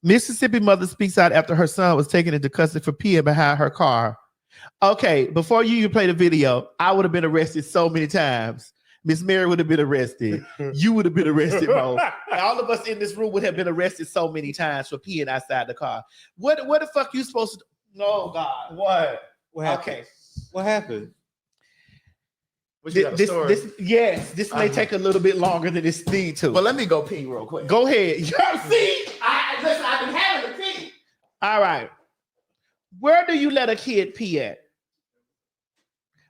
Mississippi mother speaks out after her son was taken into custody for peeing behind her car. Okay, before you even play the video, I would have been arrested so many times. Miss Mary would have been arrested. You would have been arrested, Mo. All of us in this room would have been arrested so many times for peeing outside the car. What the fuck you supposed to do? No, God. What? What happened? Okay. What happened? This may take a little bit longer than this need to. But let me go pee real quick. Go ahead. See, I've been having to pee. All right. Where do you let a kid pee at?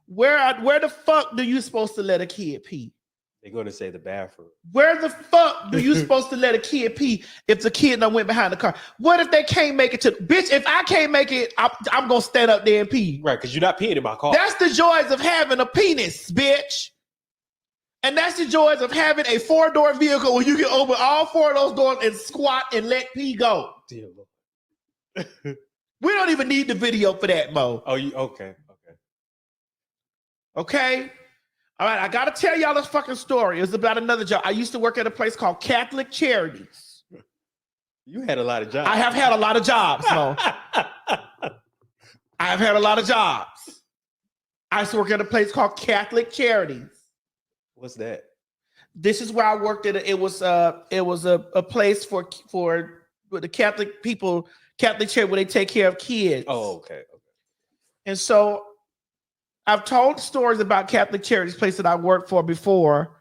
Where the fuck do you supposed to let a kid pee? They're going to say the bathroom. Where the fuck do you supposed to let a kid pee if the kid done went behind the car? What if they can't make it to... Bitch, if I can't make it, I'm going to stand up there and pee. Right, because you're not peeing in my car. That's the joys of having a penis, bitch. And that's the joys of having a 4-door vehicle where you can open all 4 of those doors and squat and let pee go. Dear Lord. We don't even need the video for that, Mo. Oh, okay. Okay? All right, I got to tell y'all this fucking story. It's about another job. I used to work at a place called Charities. You had a lot of jobs. I have had a lot of jobs, Mo. I have had a lot of jobs. I used to work at a place called Charities. What's that? This is where I worked at. It was a place for the Catholic people, Catholic church, where they take care of kids. Oh, okay. And so I've told stories about Catholic Charities, place that I worked for before.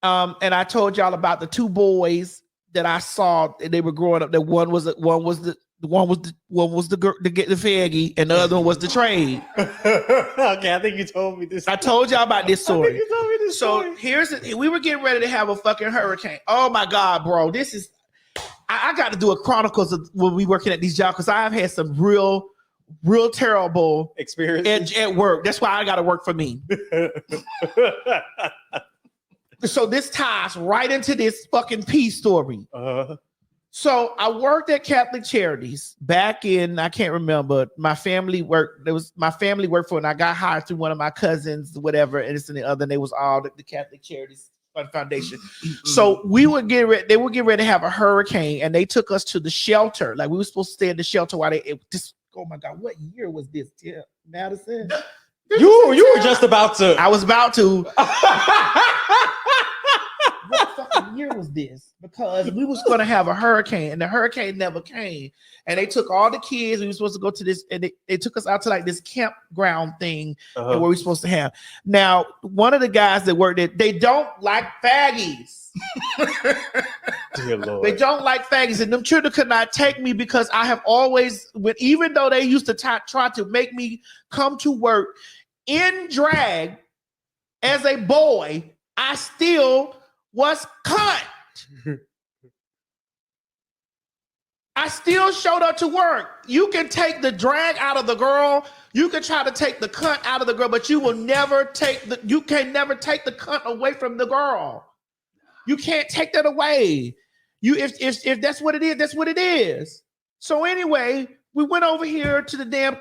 And I told y'all about the 2 boys that I saw, and they were growing up. That one was the girl to get the faggy, and the other one was the trade. Okay, I think you told me this. I told y'all about this story. I think you told me this story. We were getting ready to have a fucking hurricane. Oh my God, bro. This is, I got to do a Chronicles of when we working at these jobs, because I've had some real terrible experience at work. That's why I got to work for me. So this ties right into this fucking pee story. So I worked at Catholic Charities back in, I can't remember. My family worked for, and I got hired through one of my cousins, whatever, and this and the other, and they was all the Catholic Charities Foundation. So they were getting ready to have a hurricane, and they took us to the shelter. Like, we were supposed to stay in the shelter while oh my God, what year was this? Yeah, Madison. You were just about to. I was about to. What fucking year was this? Because we was going to have a hurricane, and the hurricane never came. And they took all the kids. We were supposed to go to this, and they took us out to like this campground thing where we were supposed to have. Now, one of the guys that worked there, they don't like faggies. Dear Lord. They don't like faggies, and them children could not take me because I have always, even though they used to try to make me come to work in drag as a boy, I still was cunt. I still showed up to work. You can take the drag out of the girl. You can try to take the cunt out of the girl, but you can never take the cunt away from the girl. You can't take that away. If that's what it is, that's what it is. So anyway, we went over here to the damn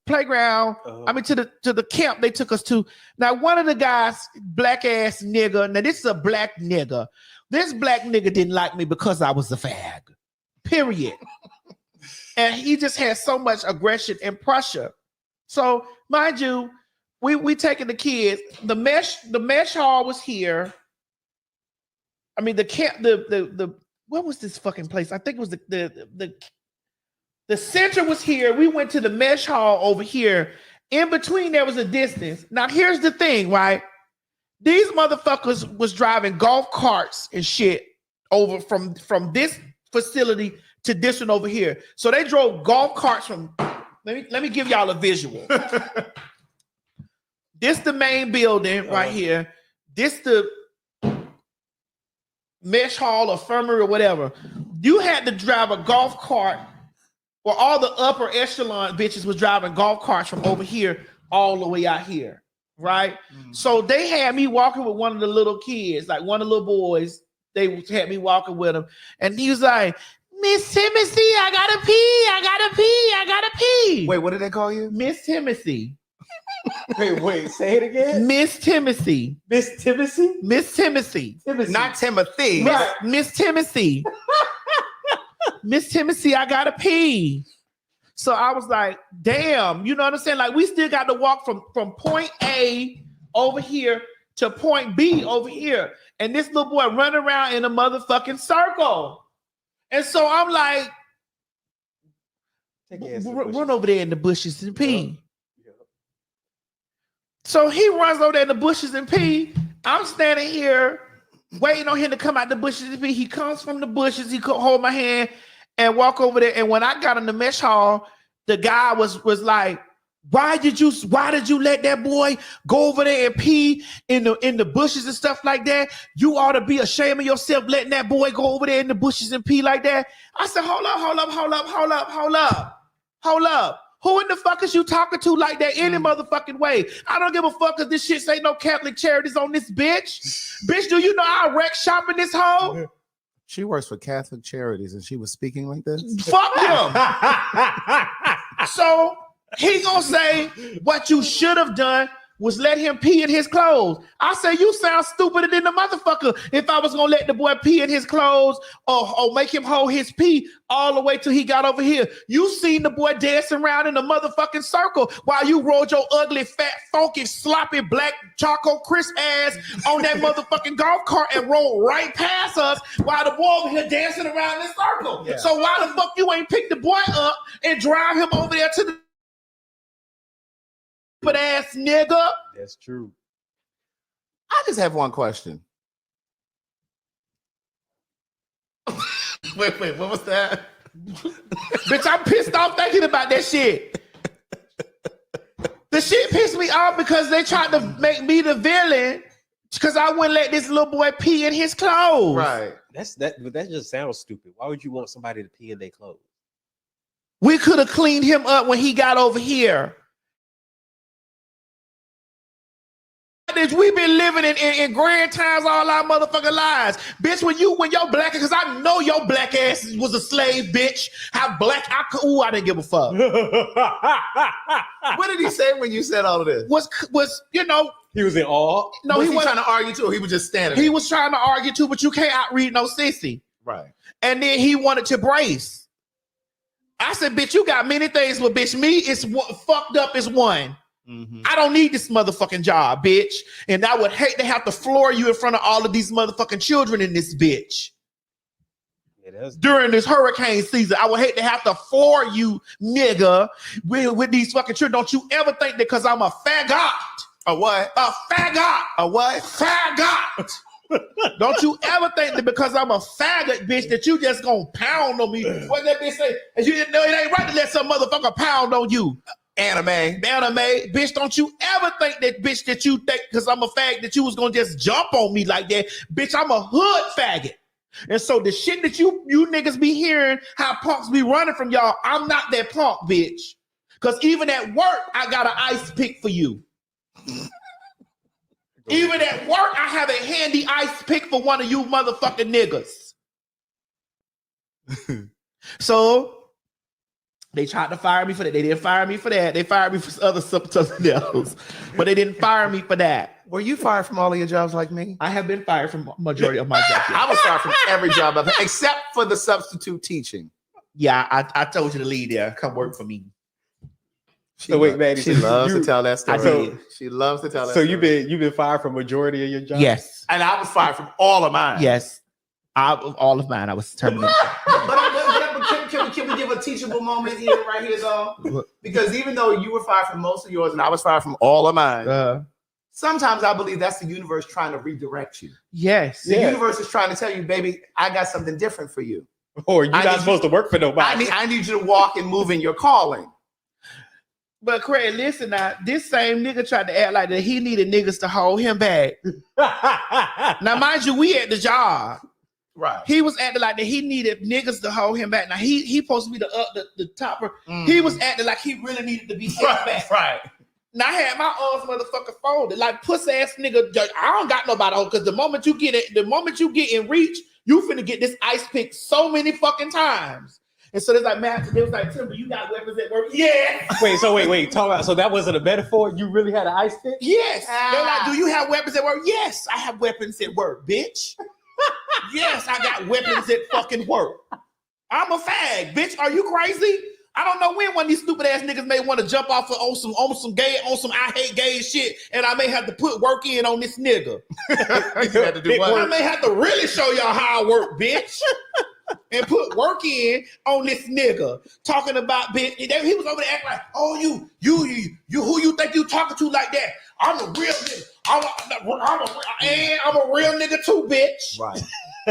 playground. I mean, to the camp they took us to. Now, one of the guys, black ass nigga. Now, this is a black nigga. This black nigga didn't like me because I was a fag. Period. And he just had so much aggression and pressure. So, mind you, we taking the kids. The mesh hall was here. I mean, the camp. The what was this fucking place? I think it was the center was here. We went to the mesh hall over here. In between, there was a distance. Now, here's the thing, right? These motherfuckers was driving golf carts and shit over from this facility to this one over here. So they drove golf carts from. Let me give y'all a visual. This the main building right here. This the mesh hall, infirmary, or whatever. You had to drive a golf cart. Well, all the upper echelon bitches was driving golf carts from over here all the way out here, right? So they had me walking with one of the little kids, like one of the little boys. They had me walking with him, and he was like, "Miss Timothy, I gotta pee. Wait, what did they call you? Miss Timothy." Wait, say it again. Miss Timothy. Miss Timothy? Miss Timothy. Not Timothy. Miss Timothy. Miss Timothy, I gotta pee. So I was like, damn, you know what I'm saying? Like we still got to walk from point A over here to point B over here. And this little boy running around in a motherfucking circle. And so I'm like, run over there in the bushes and pee. Yeah. So he runs over there in the bushes and pee. I'm standing here waiting on him to come out the bushes and pee. He comes from the bushes. He could hold my hand and walk over there. And when I got in the mesh hall, the guy was like, why did you let that boy go over there and pee in the bushes and stuff like that? You ought to be ashamed of yourself letting that boy go over there in the bushes and pee like that. I said, hold up. Who in the fuck is you talking to like that any motherfucking way? I don't give a fuck if this shit say no Catholic Charities on this bitch. Bitch, do you know I wreck shop in this hoe? She works for Catholic Charities and she was speaking like this? Fuck him. So he gonna say what you should have done was let him pee in his clothes. I say you sound stupider than the motherfucker if I was gonna let the boy pee in his clothes or make him hold his pee all the way till he got over here. You seen the boy dancing around in the motherfucking circle while you rolled your ugly, fat, funky, sloppy, black, charcoal crisp ass on that motherfucking golf cart and rolled right past us while the boy over here dancing around in the circle. Yeah. So why the fuck you ain't pick the boy up and drive him over there to the ass nigga? That's true. I just have one question. Wait, what was that? Bitch, I'm pissed off thinking about that shit. The shit pissed me off because they tried to make me the villain because I wouldn't let this little boy pee in his clothes. Right. But that just sounds stupid. Why would you want somebody to pee in their clothes? We could have cleaned him up when he got over here. We've been living in grand times all our motherfucking lives. Bitch, when your black, because I know your black ass was a slave, bitch. How black I didn't give a fuck. What did he say when you said all of this? Was you know, he was in awe? No, he wasn't trying to argue too, or he was just standing there? He was trying to argue too, but you can't outread no sissy. Right. And then he wanted to brace. I said, bitch, you got many things, but bitch, me is fucked up is one. Mm-hmm. I don't need this motherfucking job, bitch. And I would hate to have to floor you in front of all of these motherfucking children in this bitch. During this hurricane season, I would hate to have to floor you, nigga, with these fucking children. Don't you ever think that because I'm a faggot. A what? A faggot. A what? Faggot. Don't you ever think that because I'm a faggot, bitch, that you just gonna pound on me. What that bitch say? You didn't know it ain't right to let some motherfucker pound on you. Anime, bitch, don't you ever think that, bitch, that you think because I'm a fag that you was gonna just jump on me like that. Bitch, I'm a hood faggot. And so the shit that you niggas be hearing, how punks be running from y'all, I'm not that punk, bitch. Because even at work, I got an ice pick for you. Even at work, I have a handy ice pick for one of you motherfucking niggas. So they tried to fire me for that. They didn't fire me for that. They fired me for something else. But they didn't fire me for that. Were you fired from all of your jobs like me? I have been fired from majority of my jobs. I was fired from every job I've had, except for the substitute teaching. Yeah, I told you to leave there. Come work for me. So wait, Maddie, she loves to tell that story. She loves to tell that story. So you've been fired from majority of your jobs? Yes. And I was fired from all of mine. Yes. All of mine. I was terminated. Can we give a teachable moment here, right here, though? Because even though you were fired from most of yours and I was fired from all of mine, sometimes I believe that's the universe trying to redirect you. Yes. The universe is trying to tell you, baby, I got something different for you. Or you're not supposed to work for nobody. I need you to walk and move in your calling. But Craig, listen now, this same nigga tried to act like that he needed niggas to hold him back. Now, mind you, we at the job. Right. He was acting like that he needed niggas to hold him back. Now he supposed to be the topper. He was acting like he really needed to be held back. Right. Now I had my arms motherfucker folded. Like pussy ass nigga. I don't got nobody on because the moment you get in reach, you finna get this ice pick so many fucking times. And so there's like, man, it was like, Timber, you got weapons at work? Yeah. Wait. Talk about, so that wasn't a metaphor? You really had an ice pick? Yes. They're like, do you have weapons at work? Yes, I have weapons at work, bitch. Yes, I got weapons at fucking work. I'm a fag, bitch. Are you crazy? I don't know when one of these stupid ass niggas may want to jump off on some I hate gay shit, and I may have to put work in on this nigga. You had to do what? I may have to really show y'all how I work, bitch. And put work in on this nigga. Talking about bitch. He was over there acting like, oh, you who you think you talking to like that? I'm a real nigga. I'm a real nigga too, bitch. Right.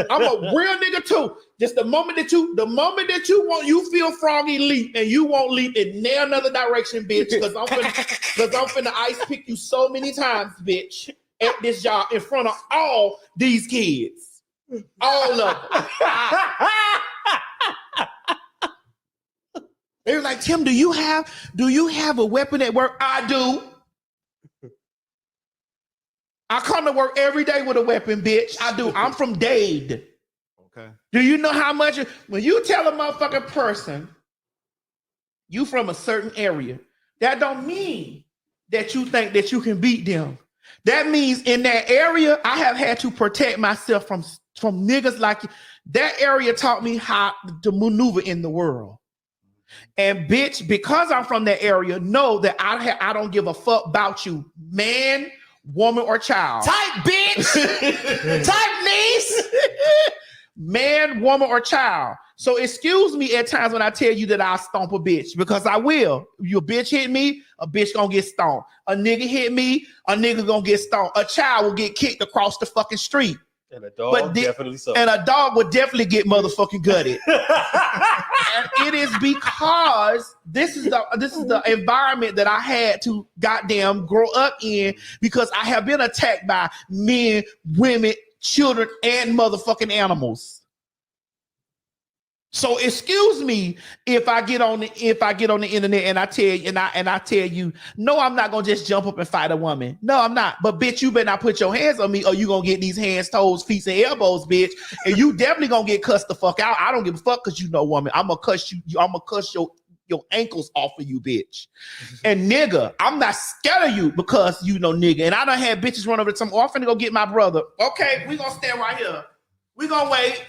I'm a real nigga too. Just the moment that you feel froggy leap and you won't leap in another direction, bitch. Because I'm finna ice pick you so many times, bitch, at this job in front of all these kids. All of them. They were like, Tim, do you have a weapon at work? I do. I come to work every day with a weapon, bitch. I do. I'm from Dade. Okay. Do you know how much when you tell a motherfucking person you from a certain area, that don't mean that you think that you can beat them. That means in that area, I have had to protect myself from niggas like you. That area taught me how to maneuver in the world. And bitch, because I'm from that area, know that I don't give a fuck about you, man, woman, or child. Type bitch. Type niece. Man, woman, or child. So excuse me at times when I tell you that I'll stomp a bitch, because I will. Your bitch hit me, a bitch gonna get stomped. A nigga hit me, a nigga gonna get stomped. A child will get kicked across the fucking street. And a dog definitely so. And a dog would definitely get motherfucking gutted. And it is because this is the environment that I had to goddamn grow up in, because I have been attacked by men, women, children, and motherfucking animals. So excuse me if I get on the internet and I tell you, no, I'm not gonna just jump up and fight a woman. No, I'm not. But bitch, you better not put your hands on me, or you gonna get these hands, toes, feet, and elbows, bitch. And you definitely gonna get cussed the fuck out. I don't give a fuck because you know, woman. I'm gonna cuss you. I'm gonna cuss your ankles off of you, bitch. And nigga, I'm not scared of you because you know nigga. And I done had bitches run over to some orphan to go get my brother. Okay, we gonna stand right here. We gonna wait.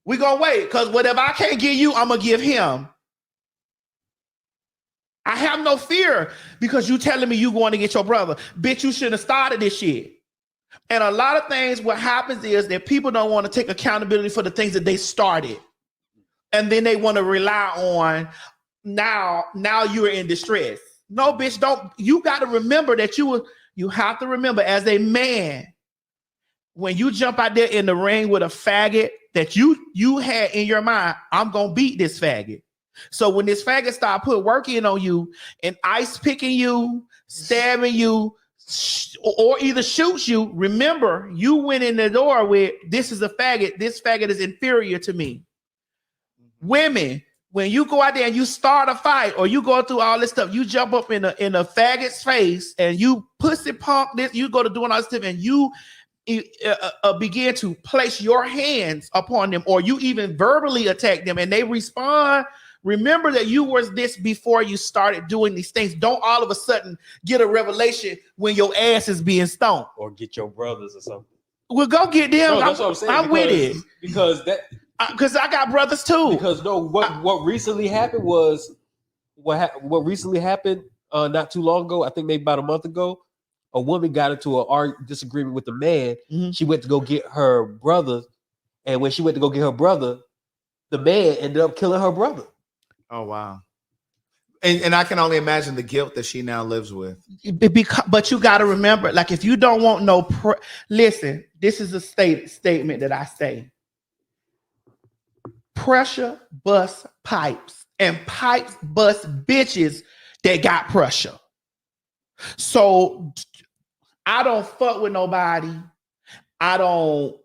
We gonna wait, because whatever I can't give you, I'm gonna give him. I have no fear because you telling me you going to get your brother. Bitch, you shouldn't have started this shit. And a lot of things, what happens is that people don't want to take accountability for the things that they started. And then they want to rely on now you're in distress. No, bitch, don't. You got to remember that you have to remember as a man, when you jump out there in the ring with a faggot that you had in your mind, I'm gonna beat this faggot. So when this faggot start put work in on you and ice picking you, stabbing you, or either shoots you, remember you went in the door with, this is a faggot. This faggot is inferior to me. Women, when you go out there and you start a fight, or you go through all this stuff, you jump up in a faggot's face and you pussy punk this, you go to doing all this stuff and you begin to place your hands upon them, or you even verbally attack them and they respond. Remember that you was this before you started doing these things. Don't all of a sudden get a revelation when your ass is being stoned. Or get your brothers or something. Well, go get them. No, that's what I'm saying. I'm with it. Because I got brothers too. Because what recently happened was what recently happened not too long ago, I think maybe about a month ago. A woman got into a disagreement with a man. Mm-hmm. She went to go get her brother. And when she went to go get her brother, the man ended up killing her brother. Oh, wow. And I can only imagine the guilt that she now lives with. But you got to remember, like, if you don't want no... Listen, this is a statement that I say. Pressure busts pipes. And pipes bust bitches that got pressure. So... I don't fuck with nobody. I don't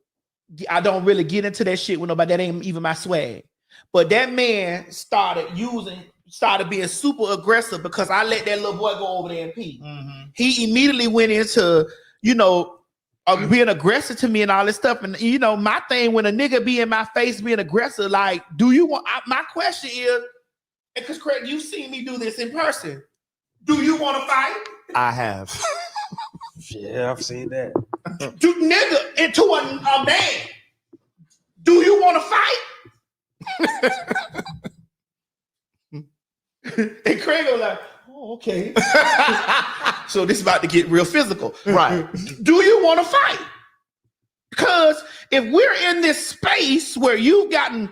really get into that shit with nobody. That ain't even my swag. But that man started being super aggressive because I let that little boy go over there and pee. Mm-hmm. He immediately went into, being aggressive to me and all this stuff. And, my thing, when a nigga be in my face being aggressive, like, do you want, my question is, because Craig, you've seen me do this in person. Do you want to fight? I have. Yeah, I've seen that. Nigga, into a man. Do you want to fight? And Craig was like, oh, okay. So this is about to get real physical. Right. Do you want to fight? Because if we're in this space where you've gotten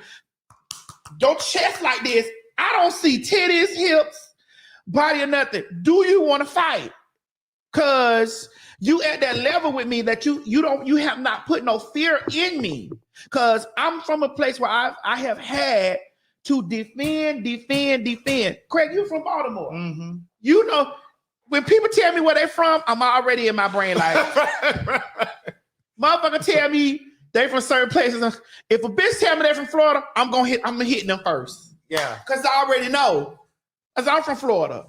your chest like this, I don't see titties, hips, body, or nothing. Do you want to fight? Because you at that level with me that you have not put no fear in me. Because I'm from a place where I have had to defend. Craig, you from Baltimore. Mm-hmm. You know, when people tell me where they from, I'm already in my brain like, motherfucker tell me they from certain places. If a bitch tell me they from Florida, I'm hitting them first. Yeah. Because I already know. Because I'm from Florida.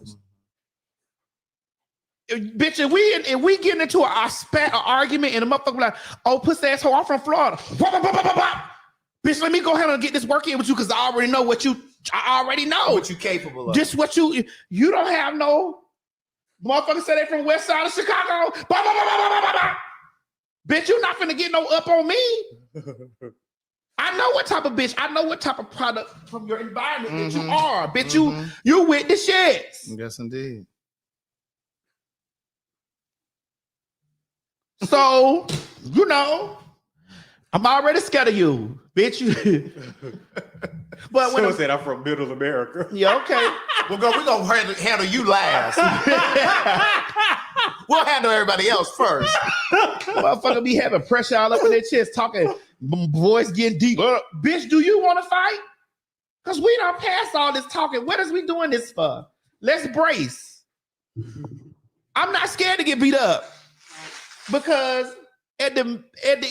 Bitch, if we get into an argument and a motherfucker like, oh, pussy asshole, I'm from Florida. Bitch, let me go ahead and get this work in with you because I already know what you capable of. Just what you don't have no motherfucker say they from west side of Chicago. Bitch, you're not finna get no up on me. I know what type of bitch, I know what type of product from your environment that you are. Bitch, you with the shits. Yes, indeed. So, you know, I'm already scared of you, bitch. But when I said I'm from Middle America. Yeah, okay. We're gonna handle you last. We'll handle everybody else first. Motherfucker be having pressure all up in their chest, talking, voice getting deep. Bitch, do you want to fight? Because we don't pass all this talking. What is we doing this for? Let's brace. I'm not scared to get beat up. Because at the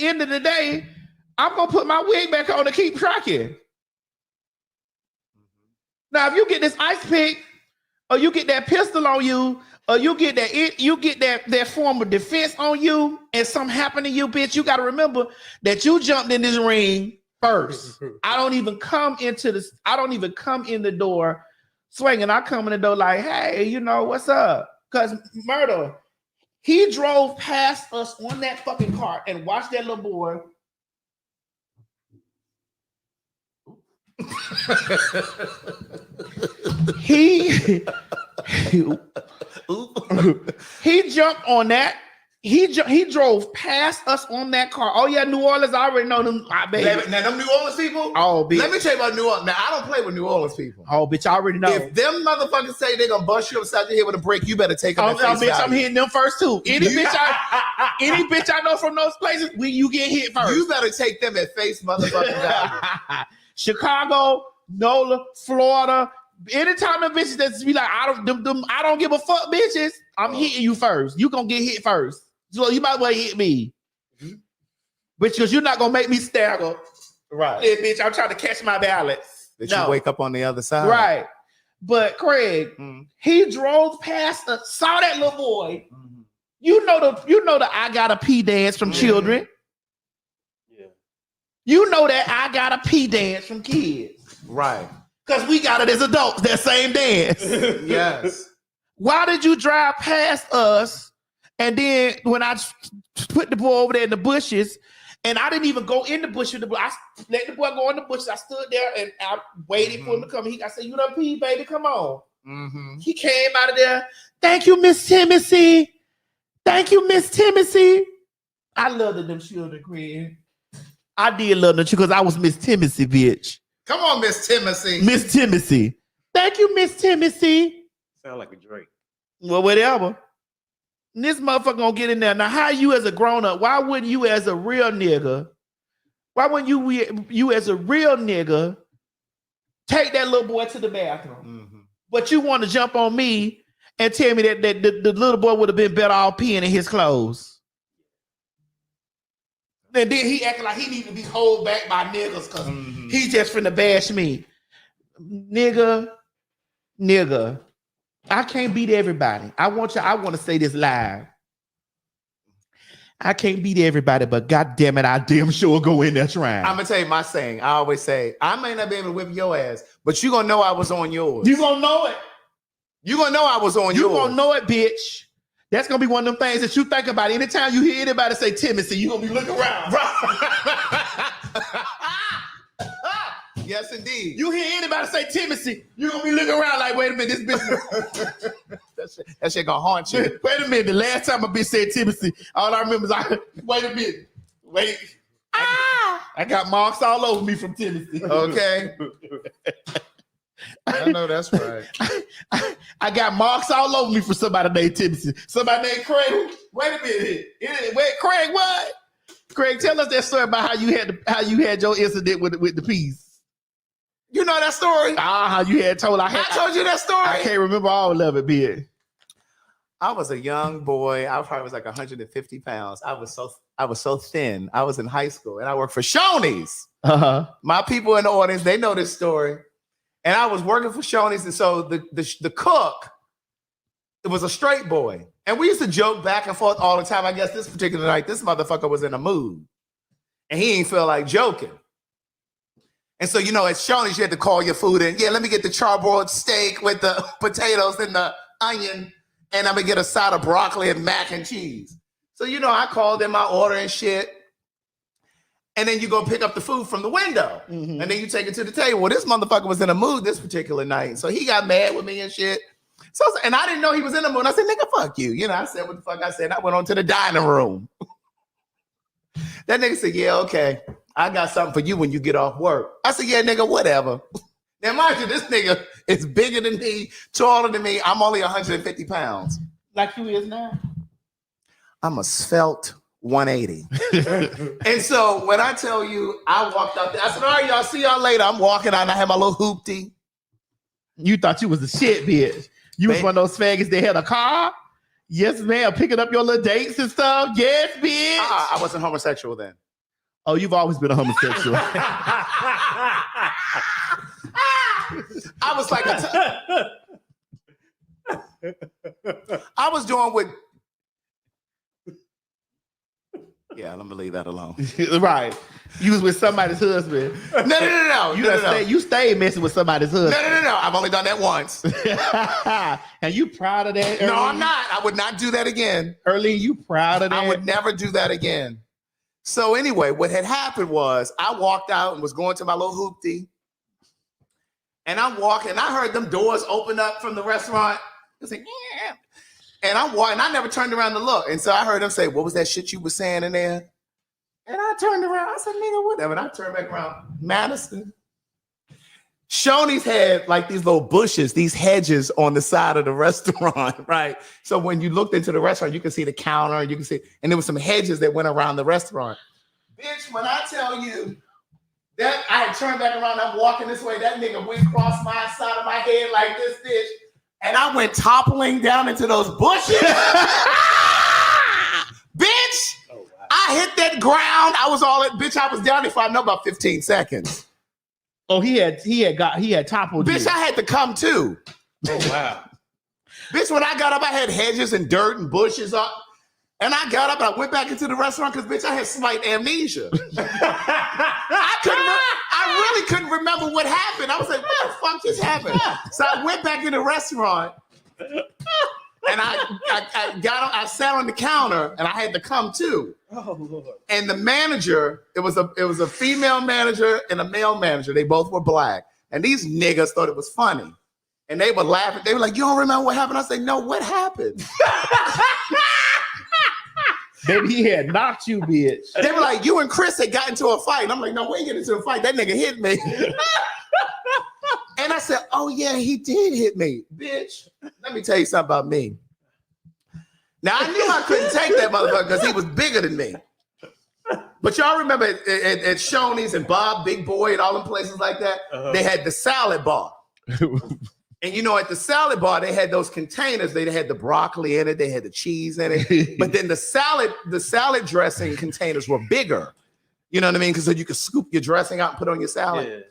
end of the day, I'm gonna put my wig back on to keep tracking. Now, if you get this ice pick, or you get that pistol on you, or you get that form of defense on you, and something happen to you, bitch, you gotta remember that you jumped in this ring first. I don't even come in the door swinging. I come in the door like, hey, you know what's up? Because murder. He drove past us on that fucking car and watched that little boy. he jumped on that. He drove past us on that car. Oh yeah, New Orleans. I already know them. Baby. Now them New Orleans people. Oh, bitch. Let me tell you about New Orleans. Now I don't play with New Orleans people. Oh, bitch, I already know. If them motherfuckers say they're gonna bust you upside your head with a brick, you better take them. Bitch, I'm hitting them first too. Any bitch I know from those places, you get hit first. You better take them at face motherfucking value. Chicago, NOLA, Florida. Anytime the bitches that be like, I don't give a fuck, bitches. I'm hitting you first. You gonna get hit first. So you might well hit me. Bitch, because you're not gonna make me stagger. Right. Yeah, bitch, I'm trying to catch my balance. That you wake up on the other side. Right. But Craig, he drove past us, saw that little boy. You know the I gotta pee dance from children. Yeah. You know that I gotta pee dance from kids. Right. Because we got it as adults, that same dance. Yes. Why did you drive past us? And then when I put the boy over there in the bushes, and I didn't even go in the bush with the boy, I let the boy go in the bushes. I stood there and I waited for him to come. I said, you done pee, baby, come on. He came out of there. Thank you, Miss Timothy. Thank you, Miss Timothy. I loved them children, Craig. I did love them because I was Miss Timothy, bitch. Come on, Miss Timothy. Miss Timothy. Thank you, Miss Timothy. Sound like a Drake. Well, whatever. This motherfucker gonna get in there. Now, how you as a grown-up, why wouldn't you as a real nigga, you as a real nigga take that little boy to the bathroom? But you want to jump on me and tell me that the little boy would have been better off peeing in his clothes. And then he acting like he need to be held back by niggas because he just finna bash me. Nigga. I can't beat everybody. I want to say this live. I can't beat everybody, but God damn it, I damn sure go in there trying. I'm gonna tell you my saying. I always say, I may not be able to whip your ass, but you gonna know I was on yours. You gonna know it. You gonna know I was on yours. You gonna know it, bitch. That's gonna be one of them things that you think about. Anytime you hear anybody say Timothy, you gonna be looking around. Yes, indeed. You hear anybody say Timothy, you're gonna be looking around like, wait a minute, this bitch. that shit gonna haunt you. Wait a minute. The last time a bitch said Timothy, all I remember is wait a minute. Wait. I got marks all over me from Timothy. Okay. I know that's right. I got marks all over me for somebody named Timothy. Somebody named Craig. Wait a minute. Wait, Craig, what? Craig, tell us that story about how you had your incident with the peas. You know that story? How you had told I told you that story. I can't remember all of it, bitch. I was a young boy. I probably was like 150 pounds. I was so thin. I was in high school and I worked for Shoney's. My people in the audience, they know this story. And I was working for Shoney's, and so the cook, it was a straight boy. And we used to joke back and forth all the time. I guess this particular night, this motherfucker was in a mood. And he ain't feel like joking. And so, at Shoney's, you had to call your food in. Yeah, let me get the charbroiled steak with the potatoes and the onion. And I'm going to get a side of broccoli and mac and cheese. So, I called in my order and shit. And then you go pick up the food from the window. Mm-hmm. And then you take it to the table. Well, this motherfucker was in a mood this particular night. So he got mad with me and shit. And I didn't know he was in the mood. I said, nigga, fuck you. I said what the fuck I said. I went on to the dining room. That nigga said, yeah, okay. I got something for you when you get off work. I said, yeah, nigga, whatever. Now, mind you, this nigga is bigger than me, taller than me. I'm only 150 pounds. Like you is now? I'm a svelte 180. And so when I tell you, I walked out there, I said, all right, y'all, see y'all later. I'm walking out and I had my little hoopty. You thought you was the shit, bitch. You was one of those faggots that had a car? Yes, ma'am. Picking up your little dates and stuff? Yes, bitch. I wasn't homosexual then. Oh, you've always been a homosexual. I was like, I was doing with. Yeah, let me leave that alone. Right. You was with somebody's husband. No. You stayed messing with somebody's husband. No. I've only done that once. And you proud of that? No, I'm not. I would not do that again. Erlene, you proud of that? I would never do that again. So anyway, what had happened was I walked out and was going to my little hoopty. And I'm walking, and I heard them doors open up from the restaurant. I was like, yeah. And I'm walking, I never turned around to look. And so I heard them say, what was that shit you were saying in there? And I turned around. I said, nigga, whatever. And I turned back around. Madison. Shoney's had like these little bushes, these hedges on the side of the restaurant, right? So when you looked into the restaurant, you can see the counter, you can see, and there were some hedges that went around the restaurant. Bitch, when I tell you that I had turned back around, I'm walking this way, that nigga went across my side of my head like this, bitch. And I went toppling down into those bushes. Bitch, oh, wow. I hit that ground. I was down there for I know about 15 seconds. Oh, he had toppled. Bitch, you. I had to come too. Oh, wow. Bitch, when I got up, I had hedges and dirt and bushes up. And I got up and I went back into the restaurant because, bitch, I had slight amnesia. I really couldn't remember what happened. I was like, what the fuck just happened? So I went back in the restaurant and I sat on the counter and I had to come too. Oh, Lord. And the manager, it was a female manager and a male manager. They both were black. And these niggas thought it was funny. And they were laughing. They were like, you don't remember what happened? I said, no, what happened? Baby, he had knocked you, bitch. They were like, you and Chris had got into a fight. And I'm like, no, we ain't getting into a fight. That nigga hit me. And I said, oh, yeah, he did hit me. Bitch, let me tell you something about me. Now, I knew I couldn't take that motherfucker because he was bigger than me. But y'all remember at Shoney's and Bob, Big Boy, and all them places like that, they had the salad bar. And at the salad bar, they had those containers. They had the broccoli in it. They had the cheese in it. But then the salad dressing containers were bigger. You know what I mean? Because so you could scoop your dressing out and put on your salad. Yeah.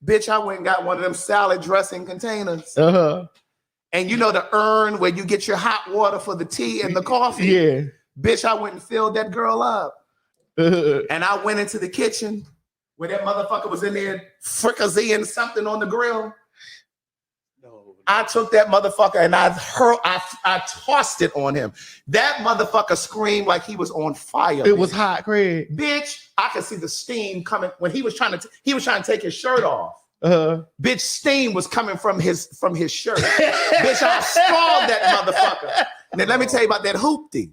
Bitch, I went and got one of them salad dressing containers. And the urn where you get your hot water for the tea and the coffee. Yeah. Bitch, I went and filled that girl up. And I went into the kitchen where that motherfucker was in there fricasseeing something on the grill. I took that motherfucker and I tossed it on him. That motherfucker screamed like he was on fire. It was hot, Craig. Bitch, I could see the steam coming when he was trying to take his shirt off. Bitch, steam was coming from his shirt. Bitch, I scalded that motherfucker. Now let me tell you about that hoopty.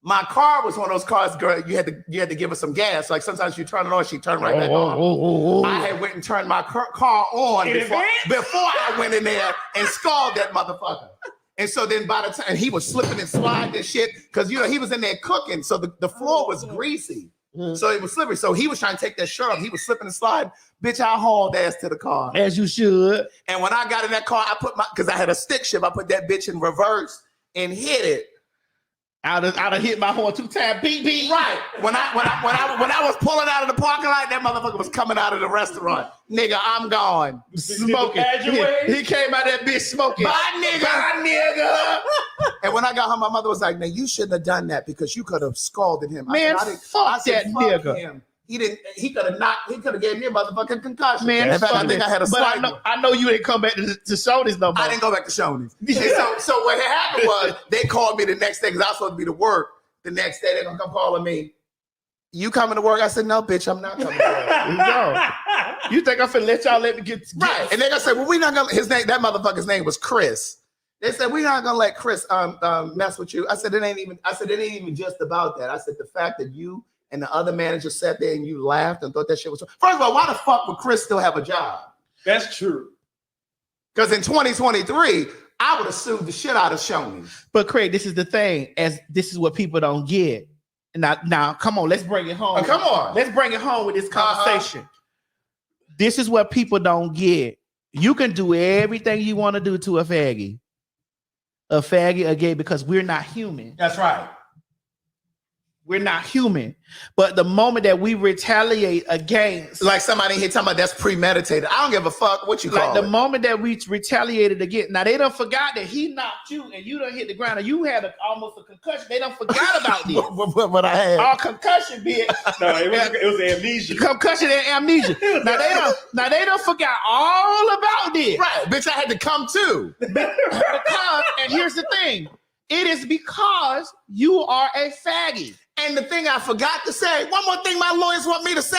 My car was one of those cars, girl. You had to give her some gas. Like sometimes you turn it on, she turned right back on. I had went and turned my car on before I went in there and scalded that motherfucker. And so then by the time he was slipping and sliding and shit, because he was in there cooking, so the floor was greasy. So it was slippery. So he was trying to take that shirt off. He was slipping and sliding. Bitch, I hauled ass to the car. As you should. And when I got in that car, I put because I had a stick shift, I put that bitch in reverse and hit it. I'd have hit my horn 2 times. Beep, beep. Right. When I was pulling out of the parking lot, that motherfucker was coming out of the restaurant. Nigga, I'm gone. Smoking. He came out of that bitch smoking. Bye, nigga. Bye, nigga. And when I got home, my mother was like, "Man, you shouldn't have done that because you could have scalded him." Man, fuck that nigga. Him. He could have gave me a motherfucking concussion. Man, in fact, I think I had a slight. I know you didn't come back to Shoney's no more. I didn't go back to Shoney's. So what had happened was they called me the next day because I was supposed to be to work the next day. They're gonna come calling me. You coming to work? I said, no, bitch, I'm not coming to work. You think I'm finna let me get right? And they're gonna say, well, we're not gonna. That motherfucker's name was Chris. They said we're not gonna let Chris mess with you. I said it ain't even just about that. I said the fact that you and the other manager sat there and you laughed and thought that shit was. First of all, why the fuck would Chris still have a job? That's true. Because in 2023, I would have sued the shit out of Shoney. But Craig, this is the thing. This is what people don't get. Now, come on, let's bring it home. Come on, let's bring it home with this conversation. This is what people don't get. You can do everything you want to do to a faggy, a gay, because we're not human. That's right. We're not human. But the moment that we retaliate against, like somebody here talking about that's premeditated. I don't give a fuck what you call it. The moment that we retaliated against, now they don't forgot that he knocked you and you done hit the ground and you had almost a concussion. They don't forgot about this. what I had. Our concussion, bitch. No, it was amnesia. Concussion and amnesia. Now they don't forgot all about this. Right, bitch. I had to come too. Because, and here's the thing. It is because you are a faggy. And the thing I forgot to say, one more thing my lawyers want me to say.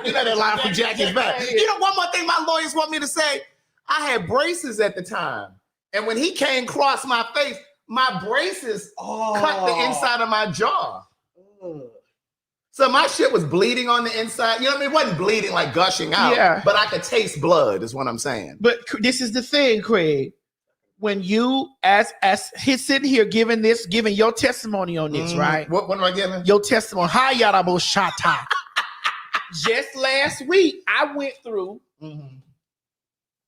You know that line from Jackie's back. You know, one more thing my lawyers want me to say. I had braces at the time. And when he came across my face, my braces cut the inside of my jaw. So my shit was bleeding on the inside. You know what I mean? It wasn't bleeding like gushing out, but I could taste blood is what I'm saying. But this is the thing, Craig. When you as he's sitting here giving your testimony on this, right? What am I giving? Your testimony. Hi, Yarabo Shata. Just last week, I went through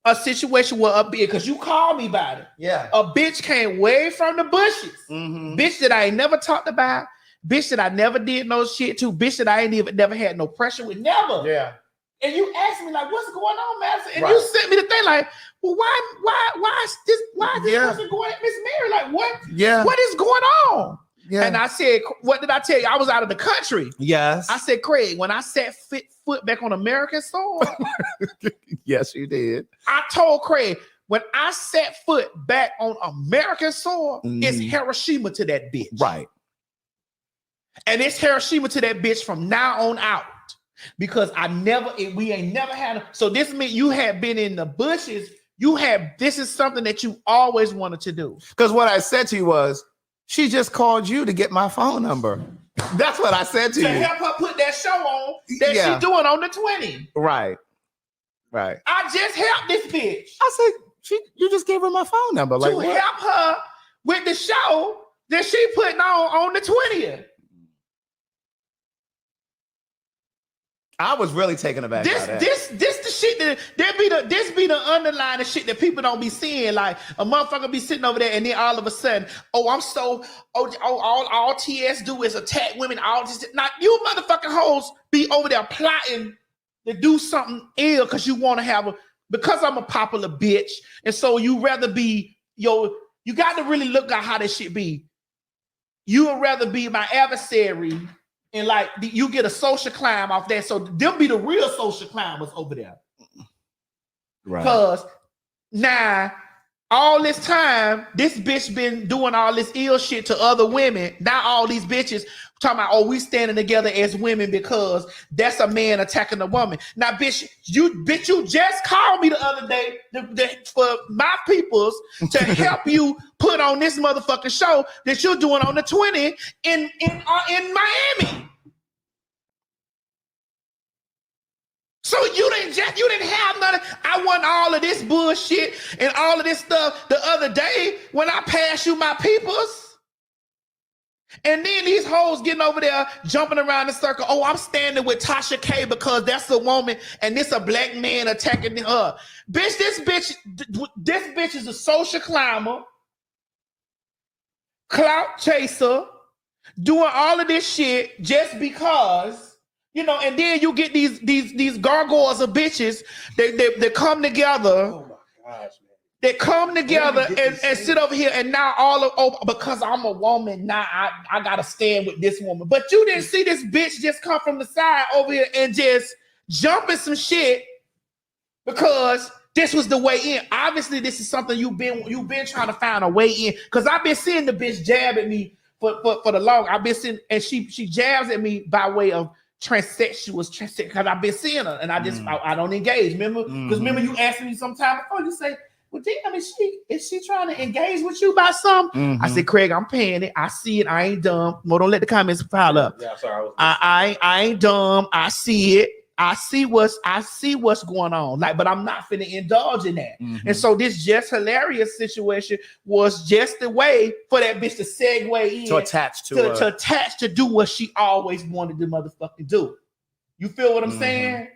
a situation where a bitch, because you called me about it. Yeah. A bitch came way from the bushes. Bitch that I ain't never talked about. Bitch that I never did no shit to. Bitch that I ain't never had no pressure with. Never. Yeah. And you asked me, like, what's going on, Madison? And you sent me the thing, like, well, why is this person going at Miss Mary? Like, what? Yeah. What is going on? Yeah. And I said, what did I tell you? I was out of the country. Yes. I said, Craig, when I set foot back on American soil. Yes, you did. I told Craig, when I set foot back on American soil, it's Hiroshima to that bitch. Right. And it's Hiroshima to that bitch from now on out. Because we ain't never had. So this meant you had been in the bushes. This is something that you always wanted to do. Because what I said to you was, she just called you to get my phone number. That's what I said to you. To help her put that show on that she's doing on the 20. Right. I just helped this bitch. I said, you just gave her my phone number. To help her with the show that she putting on the 20th. I was really taken aback by that. This the shit that this be the underlying shit that people don't be seeing. Like a motherfucker be sitting over there and then all of a sudden, all TS do is attack women. All this, now you motherfucking hoes be over there plotting to do something ill because you want to because I'm a popular bitch, and so you rather be you got to really look at how this shit be. You would rather be my adversary. And like you get a social climb off that, so them be the real social climbers over there, right? Because now all this time, this bitch been doing all this ill shit to other women. Now all these bitches Talking about, oh, we standing together as women because that's a man attacking a woman. Now, bitch, you just called me the other day for my peoples to help you put on this motherfucking show that you're doing on the 20 in Miami. So you didn't have none of, I want all of this bullshit and all of this stuff the other day when I passed you my peoples. And then these hoes getting over there jumping around the circle. Oh, I'm standing with Tasha K because that's a woman and this a black man attacking her. Bitch, this bitch is a social climber, clout chaser, doing all of this shit just because, you know, and then you get these gargoyles of bitches that come together. Oh my gosh, man. That come together and sit over here and now because I'm a woman, now I gotta stand with this woman. But you didn't see this bitch just come from the side over here and just jumping some shit because this was the way in. Obviously, this is something you've been trying to find a way in. Because I've been seeing the bitch jab at me for the long. I've been seeing, and she jabs at me by way of transsexuals, because I've been seeing her and I just I don't engage. Remember? Because remember you asked me sometime before, you say, well, damn, is she trying to engage with you about something? I said, Craig, I'm paying it. I see it. I ain't dumb. Well, don't let the comments pile up. Yeah, sorry. I ain't dumb. I see it. I see what's going on. Like, but I'm not finna indulge in that. And so this just hilarious situation was just the way for that bitch to segue in to attach to do what she always wanted to motherfucking do. You feel what I'm saying?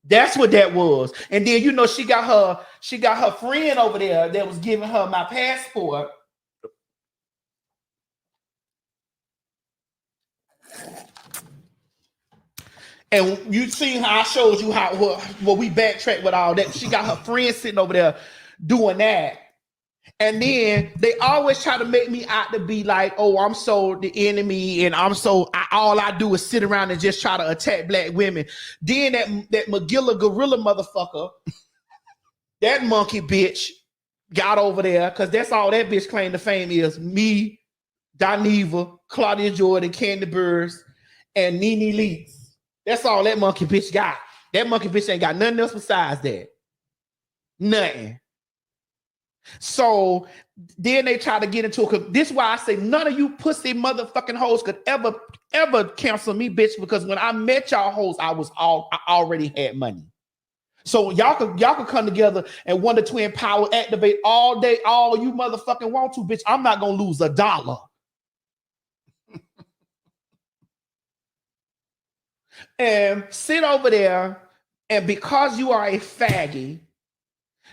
That's what that was. And then, you know, she got her friend over there that was giving her my passport. And you seen how I showed you how we backtrack with all that. She got her friend sitting over there doing that. And then they always try to make me out to be like, oh, I'm so the enemy, and all I do is sit around and just try to attack black women. Then that McGilla gorilla motherfucker, that monkey bitch, got over there, because that's all that bitch claim to fame is. Me, Dineva, Claudia Jordan, Candy Burrs, and Nene Leaks. That's all that monkey bitch got. That monkey bitch ain't got nothing else besides that. Nothing. So then they try to get into it. This is why I say none of you pussy motherfucking hoes could ever cancel me, bitch, because when I met y'all hoes, I already had money. So y'all could come together and Wonder Twin Power activate all day, all you motherfucking want to, bitch. I'm not gonna lose $1. And sit over there, and because you are a faggy,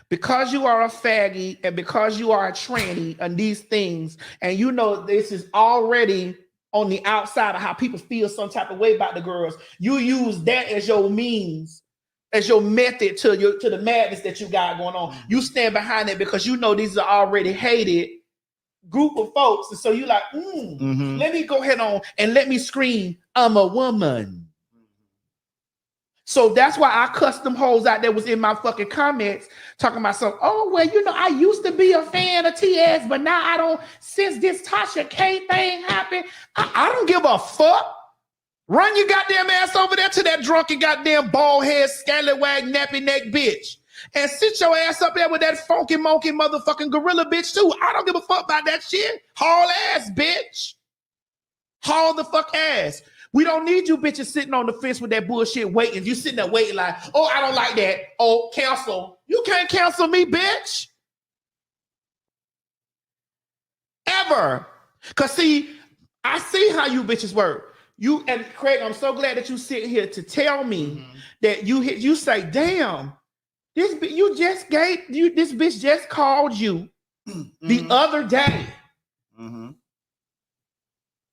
because you are a faggy, and because you are a tranny and these things, and you know this is already on the outside of how people feel some type of way about the girls, you use that as your means, as your method to the madness that you got going on. You stand behind it because you know these are already hated group of folks, and so you like, let me go ahead on and let me scream, I'm a woman. So that's why I cussed them hoes out that was in my fucking comments talking about some, oh, well, you know, I used to be a fan of TS, but now I don't, since this Tasha K thing happened, I don't give a fuck. Run your goddamn ass over there to that drunken goddamn bald head, scallywag, nappy neck bitch. And sit your ass up there with that funky monkey motherfucking gorilla bitch too. I don't give a fuck about that shit. Haul ass, bitch. Haul the fuck ass. We don't need you bitches sitting on the fence with that bullshit waiting. You sitting there waiting like, oh, I don't like that. Oh, cancel. You can't cancel me, bitch. Ever. Because see, I see how you bitches work. You and Craig, I'm so glad that you sit here to tell me that you say, damn, this bitch just called you the other day.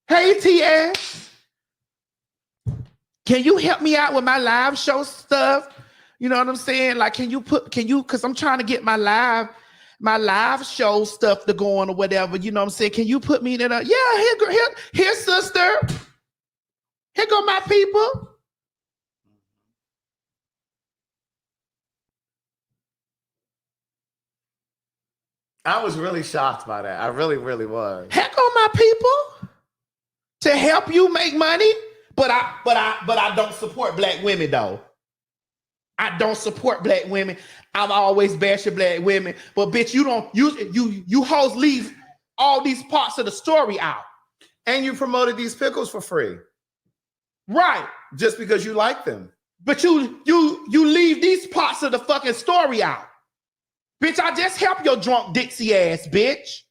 Hey, TS. Can you help me out with my live show stuff? You know what I'm saying? Like, because I'm trying to get my live show stuff to go on or whatever. You know what I'm saying? Can you put me in it? Yeah, here, sister. Here go my people. I was really shocked by that. I really, really was. Here go my people. to help you make money. But I don't support black women though. I don't support black women. I'm always bashing black women. But bitch, you hoes leave all these parts of the story out. And you promoted these pickles for free. Right. Just because you like them. But you leave these parts of the fucking story out. Bitch, I just help your drunk Dixie ass, bitch.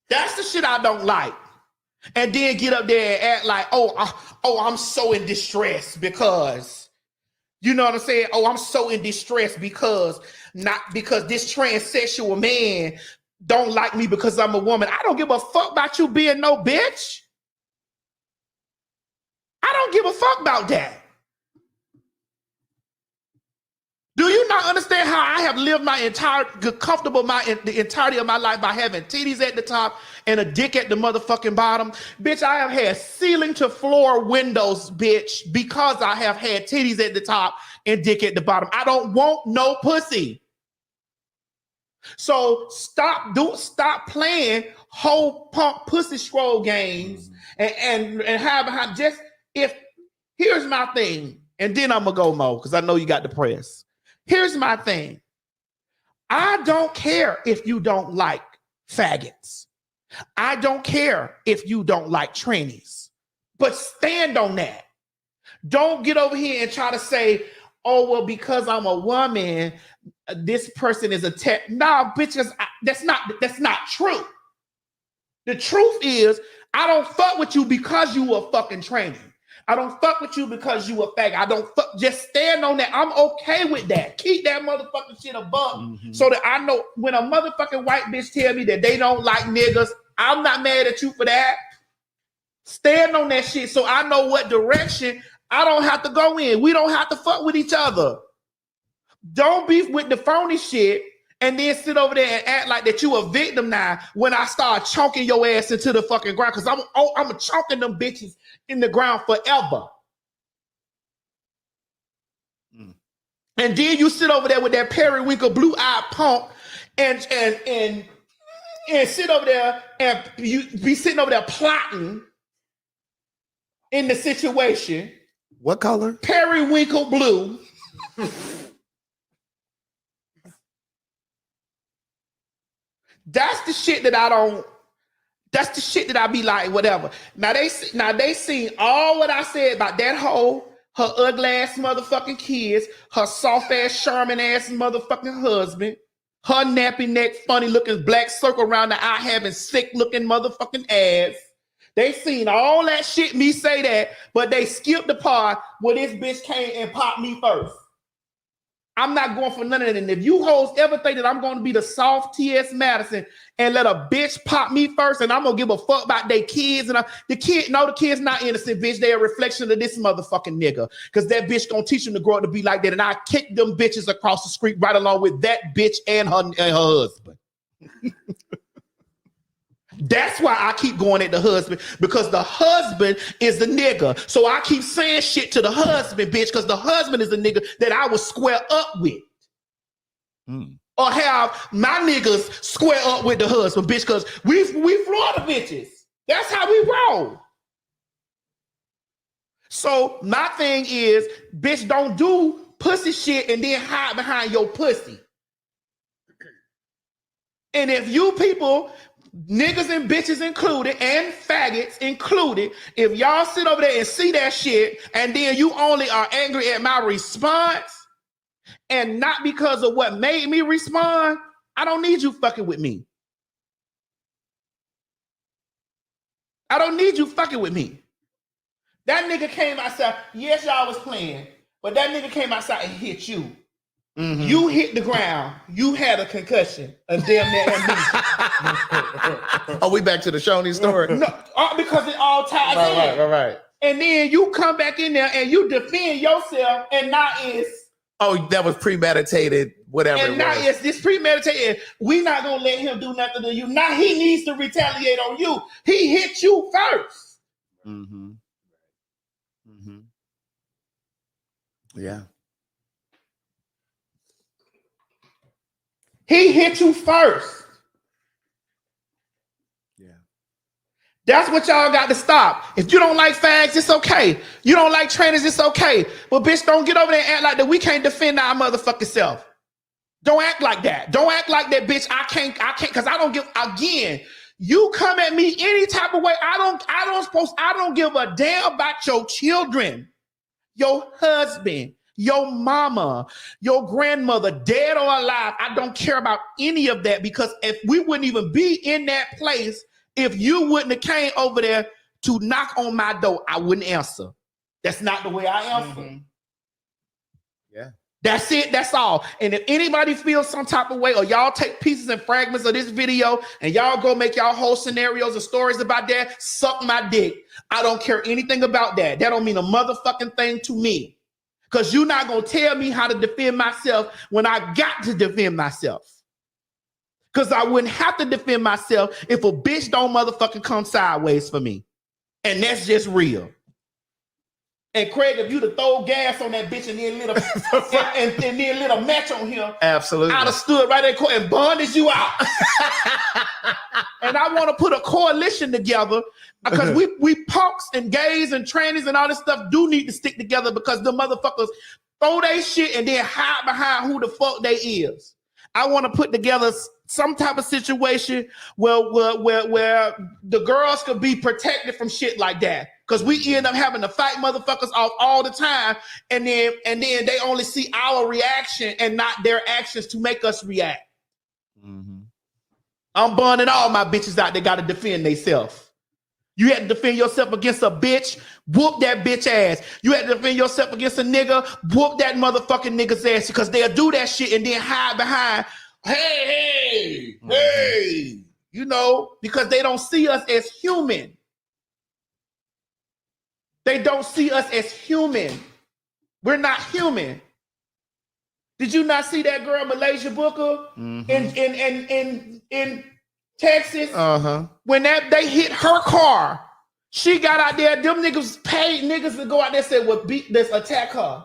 That's the shit I don't like. And then get up there and act like, I'm so in distress because, you know what I'm saying? Oh, I'm so in distress because this transsexual man don't like me because I'm a woman. I don't give a fuck about you being no bitch. I don't give a fuck about that. Do you not understand how I have lived the entirety of my life by having titties at the top and a dick at the motherfucking bottom? Bitch, I have had ceiling to floor windows, bitch, because I have had titties at the top and dick at the bottom. I don't want no pussy. So stop playing whole pump pussy scroll games and have just if here's my thing, and then I'm gonna go Mo because I know you got the press. Here's my thing. I don't care if you don't like faggots. I don't care if you don't like trannies, but stand on that. Don't get over here and try to say, oh, well, because I'm a woman, this person is a tech. Nah, bitches, that's not true. The truth is, I don't fuck with you because you a fucking tranny. I don't fuck with you because you a fag. I don't fuck. Just stand on that. I'm okay with that. Keep that motherfucking shit above so that I know when a motherfucking white bitch tell me that they don't like niggas, I'm not mad at you for that. Stand on that shit so I know what direction I don't have to go in. We don't have to fuck with each other. Don't beef with the phony shit and then sit over there and act like that you a victim now when I start chunking your ass into the fucking ground because I'm chunking them bitches in the ground forever. And then you sit over there with that periwinkle blue-eyed punk and sit over there and you be sitting over there plotting in the situation. What color? Periwinkle blue. That's the shit that that's the shit that I be like, whatever. Now they seen all what I said about that hoe, her ugly ass motherfucking kids, her soft ass Sherman ass motherfucking husband, her nappy neck, funny looking black circle around the eye having sick looking motherfucking ass. They seen all that shit me say that, but they skipped the part where this bitch came and popped me first. I'm not going for none of that. And if you hoes ever think that I'm going to be the soft T.S. Madison and let a bitch pop me first and I'm going to give a fuck about their kids and the kid's not innocent, bitch. They're a reflection of this motherfucking nigga because that bitch going to teach them to grow up to be like that. And I kick them bitches across the street right along with that bitch and her husband. That's why I keep going at the husband because the husband is the nigga. So I keep saying shit to the husband, bitch, because the husband is the nigga that I would square up with. Or have my niggas square up with the husband, bitch, because we Florida bitches. That's how we roll. So my thing is, bitch, don't do pussy shit and then hide behind your pussy. And if you people, niggas and bitches included and faggots included, if y'all sit over there and see that shit and then you only are angry at my response and not because of what made me respond, I don't need you fucking with me. I don't need you fucking with me. That nigga came outside. Yes, y'all was playing, but that nigga came outside and hit you. You hit the ground. You had a concussion. A damn near amnesia. Are we back to the Shoney story? No, because it all ties in. Right. And then you come back in there and you defend yourself, and now it's that was premeditated. Whatever. And now it's this premeditated. We not gonna let him do nothing to you. Now he needs to retaliate on you. He hit you first. Yeah. He hit you first. That's what y'all got to stop. If you don't like fags, it's okay. You don't like trainers, it's okay. But bitch, don't get over there and act like that we can't defend our motherfucking self. Don't act like that. Don't act like that, bitch. I can't, because I don't give, again, you come at me any type of way. I don't give a damn about your children, your husband, your mama, your grandmother, dead or alive. I don't care about any of that, because if we wouldn't even be in that place, if you wouldn't have came over there to knock on my door, I wouldn't answer. That's not the way I answer. Mm-hmm. Yeah. That's it. That's all. And if anybody feels some type of way, or y'all take pieces and fragments of this video and y'all go make y'all whole scenarios and stories about that, suck my dick. I don't care anything about that. That don't mean a motherfucking thing to me. Because you're not going to tell me how to defend myself when I got to defend myself. Because I wouldn't have to defend myself if a bitch don't motherfucking come sideways for me. And that's just real. And Craig, if you'd have thrown gas on that bitch and then lit a match on him, absolutely, I'd have stood right there and bonded you out. And I want to put a coalition together, because we punks and gays and trannies and all this stuff do need to stick together, because the motherfuckers throw their shit and then hide behind who the fuck they is. I want to put together some type of situation where the girls could be protected from shit like that. Because we end up having to fight motherfuckers off all the time, and then they only see our reaction and not their actions to make us react. Mm-hmm. I'm burning all my bitches out that got to defend themselves. You had to defend yourself against a bitch, whoop that bitch ass. You had to defend yourself against a nigga, whoop that motherfucking nigga's ass, because they'll do that shit and then hide behind, hey, you know, because they don't see us as human. They don't see us as human. We're not human. Did you not see that girl, Malaysia Booker, in Texas? When they hit her car, she got out there. Them niggas paid niggas to go out there and say, well, let's attack her.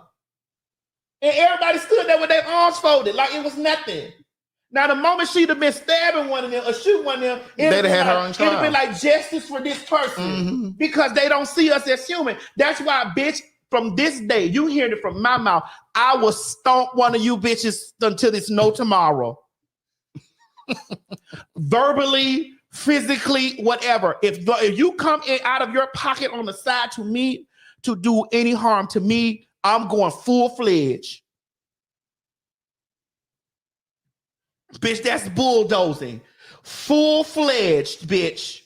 And everybody stood there with their arms folded like it was nothing. Now, the moment she'd have been stabbing one of them or shooting one of them, it'd have been like justice for this person, because they don't see us as human. That's why, bitch, from this day, you hearing it from my mouth, I will stomp one of you bitches until there's no tomorrow. Verbally, physically, whatever. If you come in out of your pocket on the side to me to do any harm to me, I'm going full-fledged. Bitch, that's bulldozing. Full-fledged, bitch.